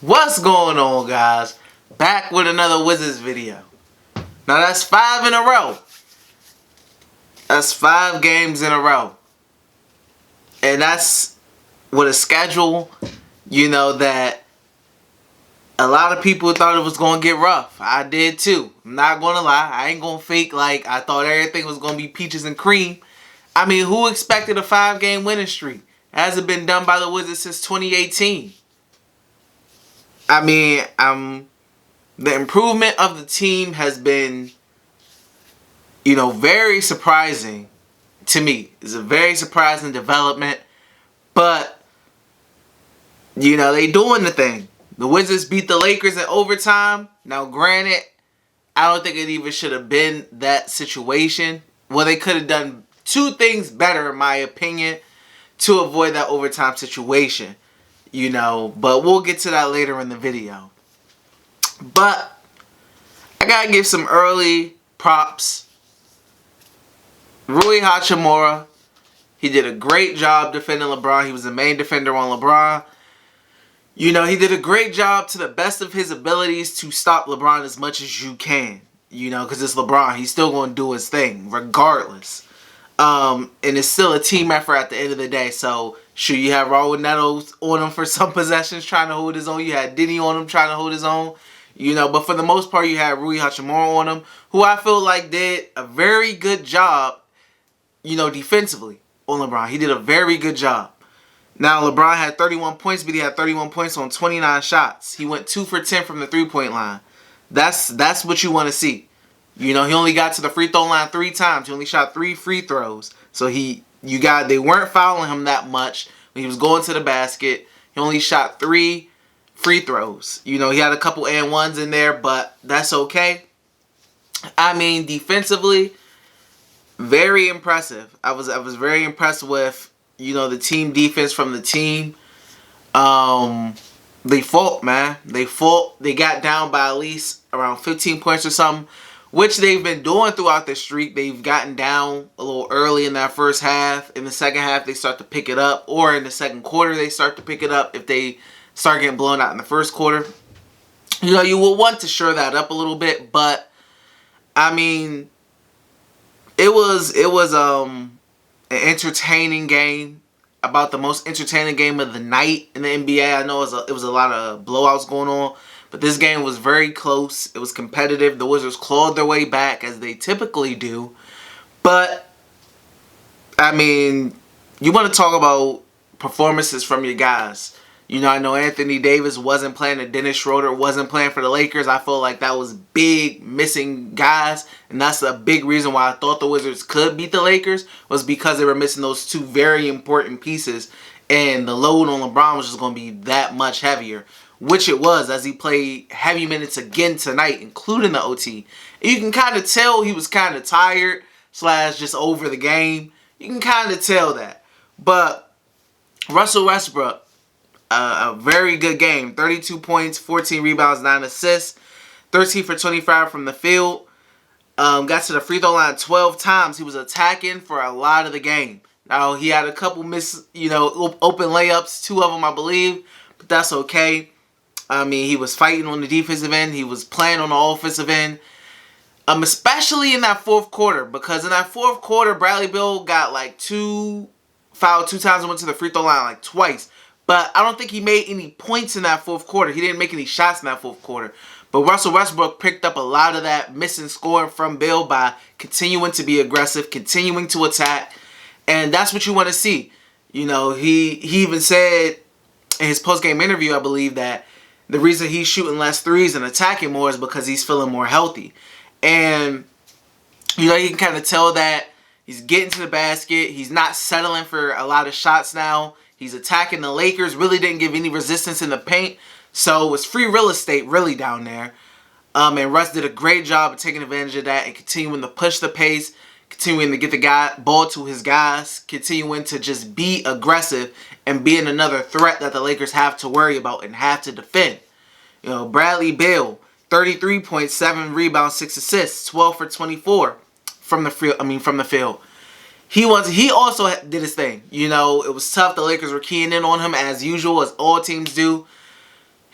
What's going on, guys? Back with another Wizards video. Now that's 5 in a row. That's 5 games in a row. And that's with a schedule, that a lot of people thought it was going to get rough. I did too. I'm not going to lie. I ain't going to fake like I thought everything was going to be peaches and cream. I mean, who expected a 5-game winning streak? It hasn't been done by the Wizards since 2018. I mean, the improvement of the team has been, very surprising to me. It's a very surprising development. But, they doing the thing. The Wizards beat the Lakers in overtime. Now, granted, I don't think it even should have been that situation. Well, they could have done 2 things better, in my opinion, to avoid that overtime situation. But we'll get to that later in the video. But I gotta give some early props. Rui Hachimura, he did a great job defending LeBron. He was the main defender on LeBron. He did a great job to the best of his abilities to stop LeBron as much as you can. Because it's LeBron. He's still going to do his thing regardless. And it's still a team effort at the end of the day. So, sure, you had Raul Neto on him for some possessions trying to hold his own. You had Denny on him trying to hold his own. But for the most part, you had Rui Hachimura on him, who I feel like did a very good job, defensively on LeBron. He did a very good job. Now, LeBron had 31 points, but he had 31 points on 29 shots. He went 2 for 10 from the three-point line. That's what you want to see. He only got to the free throw line 3 times. He only shot 3 free throws. So they weren't fouling him that much when he was going to the basket. He only shot 3 free throws. He had a couple and ones in there, but that's okay. I mean, defensively, very impressive. I was very impressed with, the team defense from the team. They fought, man. They fought. They got down by at least around 15 points or something, which they've been doing throughout the streak. They've gotten down a little early in that first half. In the second half, they start to pick it up. Or in the second quarter, they start to pick it up if they start getting blown out in the first quarter. You will want to shore that up a little bit. But, I mean, it was an entertaining game. About the most entertaining game of the night in the NBA. I know it was a lot of blowouts going on. But this game was very close. It was competitive. The Wizards clawed their way back as they typically do. But, I mean, you want to talk about performances from your guys. I know Anthony Davis wasn't playing and Dennis Schroeder wasn't playing for the Lakers. I feel like that was big missing guys. And that's a big reason why I thought the Wizards could beat the Lakers, was because they were missing those 2 very important pieces. And the load on LeBron was just going to be that much heavier. Which it was, as he played heavy minutes again tonight, including the OT. And you can kind of tell he was kind of tired / just over the game. You can kind of tell that. But Russell Westbrook, a very good game. 32 points, 14 rebounds, 9 assists, 13 for 25 from the field. Got to the free throw line 12 times. He was attacking for a lot of the game. Now, he had a couple open layups, 2 of them, I believe. But that's okay. I mean, he was fighting on the defensive end. He was playing on the offensive end. Especially in that fourth quarter. Because in that fourth quarter, Bradley Beal got fouled 2 times and went to the free throw line twice. But I don't think he made any points in that fourth quarter. He didn't make any shots in that fourth quarter. But Russell Westbrook picked up a lot of that missing scoring from Beal by continuing to be aggressive, continuing to attack. And that's what you want to see. He even said in his post-game interview, I believe, that the reason he's shooting less threes and attacking more is because he's feeling more healthy. And, you can kind of tell that he's getting to the basket. He's not settling for a lot of shots now. He's attacking the Lakers. Really didn't give any resistance in the paint. So it was free real estate really down there. And Russ did a great job of taking advantage of that and continuing to push the pace, continuing to get the ball to his guys, continuing to just be aggressive and being another threat that the Lakers have to worry about and have to defend. Bradley Beal, 33 points, 7 rebounds, 6 assists, 12 for 24 from the field. He also did his thing. It was tough. The Lakers were keying in on him as usual, as all teams do.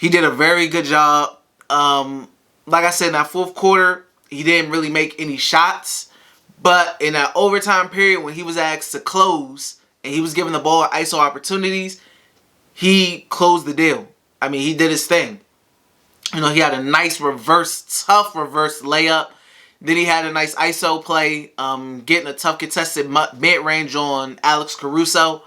He did a very good job. Like I said, in that fourth quarter, he didn't really make any shots. But in that overtime period, when he was asked to close and he was given the ball ISO opportunities, he closed the deal. I mean, he did his thing. You know, he had a nice tough reverse layup. Then he had a nice ISO play, getting a tough contested mid-range on Alex Caruso.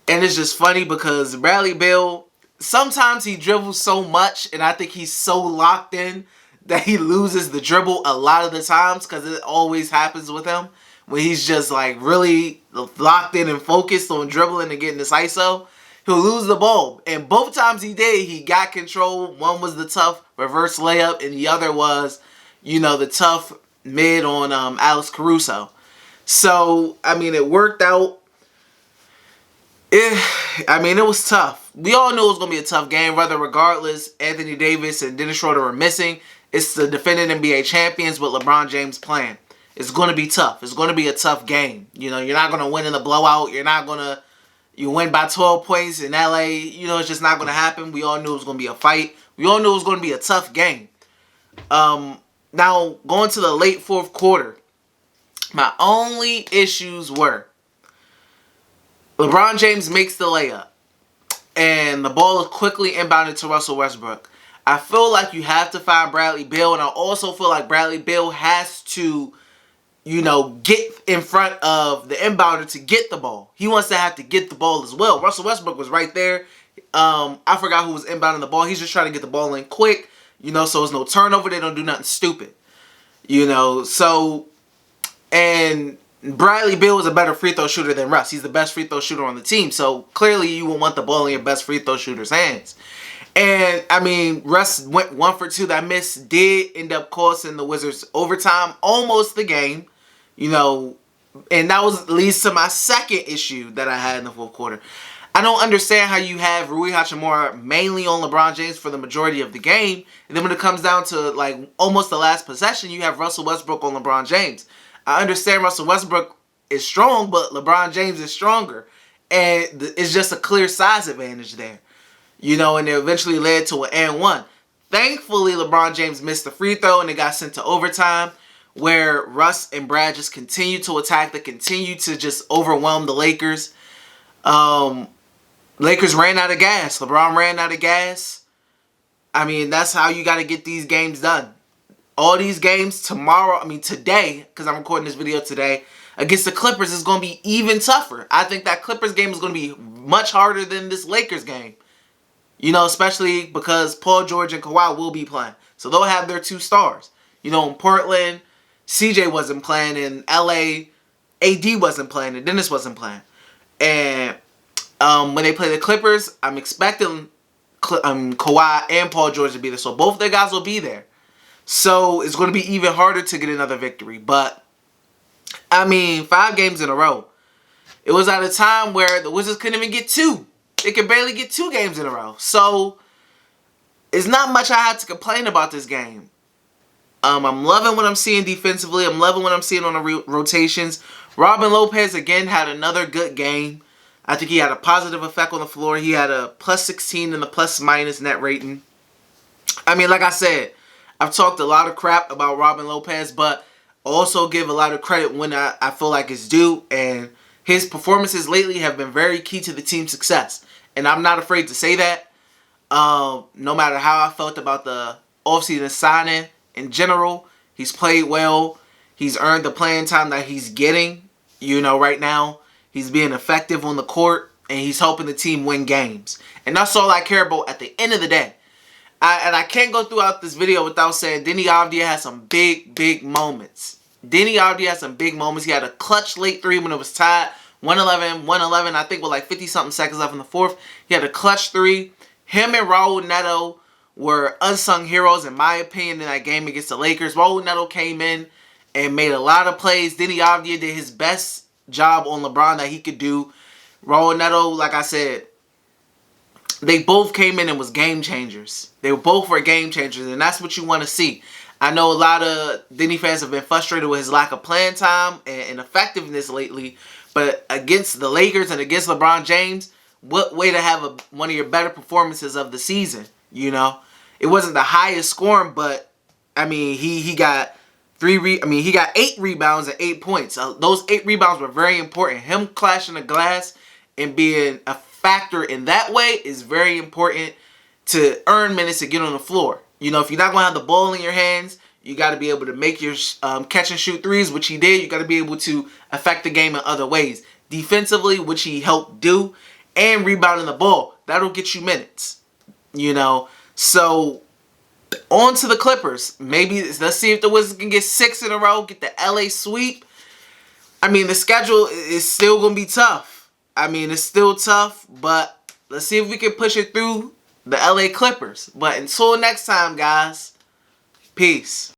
And it's just funny because Bradley Beal, sometimes he dribbles so much, and I think he's so locked in that he loses the dribble a lot of the times, because it always happens with him when he's just like really locked in and focused on dribbling and getting this ISO. He'll lose the ball. And both times he did, he got control. One was the tough reverse layup, and the other was, you know, the tough mid on Alex Caruso. So, I mean, it worked out. It was tough. We all knew it was going to be a tough game, whether regardless, Anthony Davis and Dennis Schroeder were missing. It's the defending NBA champions with LeBron James playing. It's going to be tough. It's going to be a tough game. You know, you're not going to win in the blowout. You win by 12 points in LA. You know, it's just not going to happen. We all knew it was going to be a fight. We all knew it was going to be a tough game. Now, going to the late fourth quarter, my only issues were LeBron James makes the layup, and the ball is quickly inbounded to Russell Westbrook. I feel like you have to find Bradley Beal, and I also feel like Bradley Beal has to, you know, get in front of the inbounder to get the ball. He wants to have to get the ball as well. Russell Westbrook was right there. I forgot who was inbounding the ball. He's just trying to get the ball in quick, you know, so there's no turnover. They don't do nothing stupid, you know. So, and Bradley Beal is a better free throw shooter than Russ. He's the best free throw shooter on the team. So clearly you will want the ball in your best free throw shooter's hands. And I mean, Russ went 1 for 2. That miss did end up costing the Wizards overtime, almost the game. You know, and that leads to my second issue that I had in the fourth quarter. I don't understand how you have Rui Hachimura mainly on LeBron James for the majority of the game, and then when it comes down to like almost the last possession, you have Russell Westbrook on LeBron James. I understand Russell Westbrook is strong, but LeBron James is stronger. And it's just a clear size advantage there. You know, and it eventually led to an and one. Thankfully, LeBron James missed the free throw and it got sent to overtime, where Russ and Brad just continued to attack. They continued to just overwhelm the Lakers. Lakers ran out of gas. LeBron ran out of gas. I mean, that's how you got to get these games done. All these games today, because I'm recording this video today, against the Clippers is going to be even tougher. I think that Clippers game is going to be much harder than this Lakers game. You know, especially because Paul George and Kawhi will be playing. So they'll have their 2 stars. You know, in Portland, CJ wasn't playing. In LA, AD wasn't playing. And Dennis wasn't playing. And when they play the Clippers, I'm expecting Kawhi and Paul George to be there. So both their guys will be there. So it's going to be even harder to get another victory. But, I mean, 5 games in a row. It was at a time where the Wizards couldn't even get 2. They could barely get 2 games in a row. So, it's not much I have to complain about this game. I'm loving what I'm seeing defensively. I'm loving what I'm seeing on the rotations. Robin Lopez, again, had another good game. I think he had a positive effect on the floor. He had a plus 16 and a plus-minus net rating. I mean, like I said, I've talked a lot of crap about Robin Lopez, but also give a lot of credit when I feel like it's due. And his performances lately have been very key to the team's success. And I'm not afraid to say that. No matter how I felt about the offseason signing in general, he's played well. He's earned the playing time that he's getting. You know, right now, he's being effective on the court, and he's helping the team win games. And that's all I care about at the end of the day. I can't go throughout this video without saying Deni Avdija had some big moments. Deni Avdija had some big moments. He had a clutch late 3 when it was tied. 111, I think with like 50-something seconds left in the fourth. He had a clutch 3. Him and Raul Neto were unsung heroes, in my opinion, in that game against the Lakers. Raul Neto came in and made a lot of plays. Deni Avdija did his best job on LeBron that he could do. Raul Neto, like I said, they both came in and was game changers. They both were game changers, and that's what you want to see. I know a lot of Deni fans have been frustrated with his lack of playing time and effectiveness lately, but against the Lakers and against LeBron James, what way to have one of your better performances of the season? You know, it wasn't the highest scoring, but I mean, he got he got 8 rebounds and 8 points. Those 8 rebounds were very important. Him clashing the glass and being a factor in that way is very important to earn minutes to get on the floor. You know, if you're not going to have the ball in your hands, you got to be able to make your catch and shoot threes, which he did. You got to be able to affect the game in other ways. Defensively, which he helped do, and rebounding the ball. That'll get you minutes. You know, so on to the Clippers. Maybe let's see if the Wizards can get 6 in a row, get the LA sweep. I mean, the schedule is still going to be tough. I mean, it's still tough, but let's see if we can push it through the LA Clippers. But until next time, guys, peace.